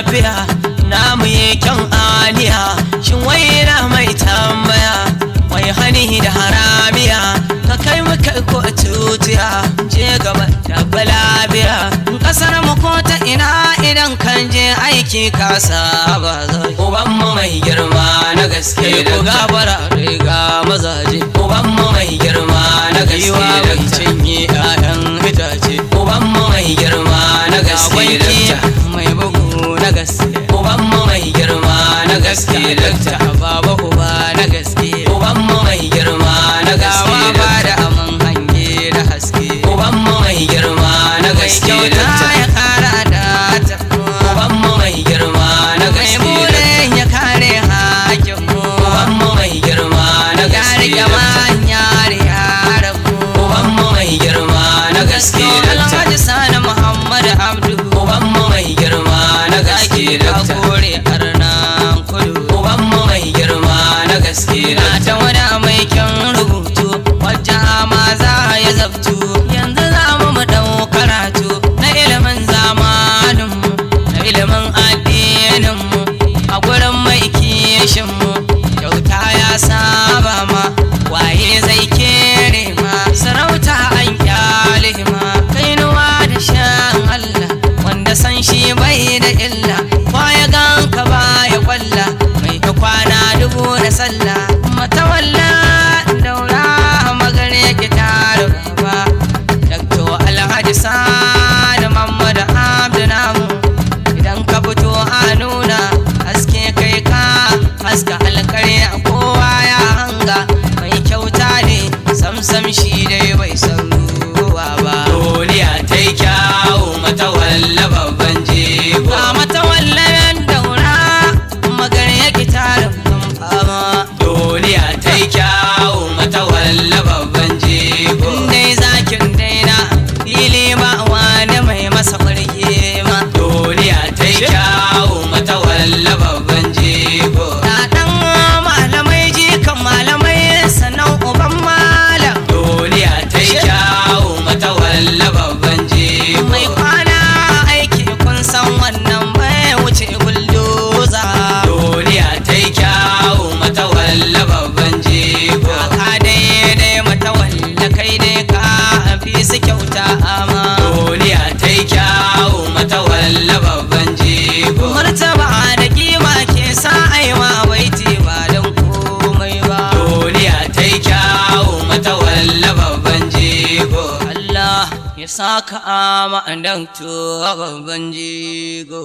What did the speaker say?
lafiya namu kyan aniya shin wai na mai tambaya wai hani da haramiya ka kai mu kai ko tutiya je gaba da lafiya kasar mu ko ta ina idan kan je aiki ka saba uban mu mai girma na gaske ko gabara riga mazaje uban mu mai girma na gaske da cinye ƴaƴan itace uban mu mai girma na gaske da mai bugu na gaske uban mu mai girma na gaske da baba uba na gaske uban mu mai girma na gaske ba da aman hange da haske uban mu mai girma na gaske da ya kara da ta uban mu mai girma na gaske da ya kare hakin mu uban mu mai girma na gaske da manya yara uban mu mai girma na gaske da Alhaji Sani Muhammad Abdu uban mu mai girma na gaske da kore arnan kudu uban mu mai girma na gaske da ta wada mai kyan rubutu wajja ma za ya zabtu yanzu za mu dau karatu na ilimin zamanin mu na ilimin addinin mu a gurin mai kishin mu kyauta ya saba ma waye zai kere ma sarauta an kyale ma kainuwa da shan Allah wanda san shi bai da illa kwaya ganka baya kwalla mai ka kwana dubu da sallah matawalla daura magare ki tare baba dakto Alhaji Sani Muhammad Abdu namu idan ka fito a nuna haske kai ka haska alkare kowa ya hanga mai kyauta ne samsam shi dai bai san ruwa ba duniya ta yi kyawu matawalla babban jego a matawallan daura magare yake tarin fama duniya ta yi kyawu matawalla babban jego dai zakin daina fili ba wani mai masa warke ma duniya ta yi kyawu matawalla babban jego na dan malamai jikan malamai sannan uban malam duniya ta yi kyawu matawalla babban jego mai kwana aiki kun san wannan bai wuce buldoza duniya ta yi kyawu matawalla babban jego ka daidai matawalla kai dai ka fi su kyauta ama duniya ta yi kyawu matawalla babban jego martaba da kima ke sa aiwa baiti ba dan komai ba duniya ta yi kyawu matawalla babban jego Allah ya saka ama dan to babban jego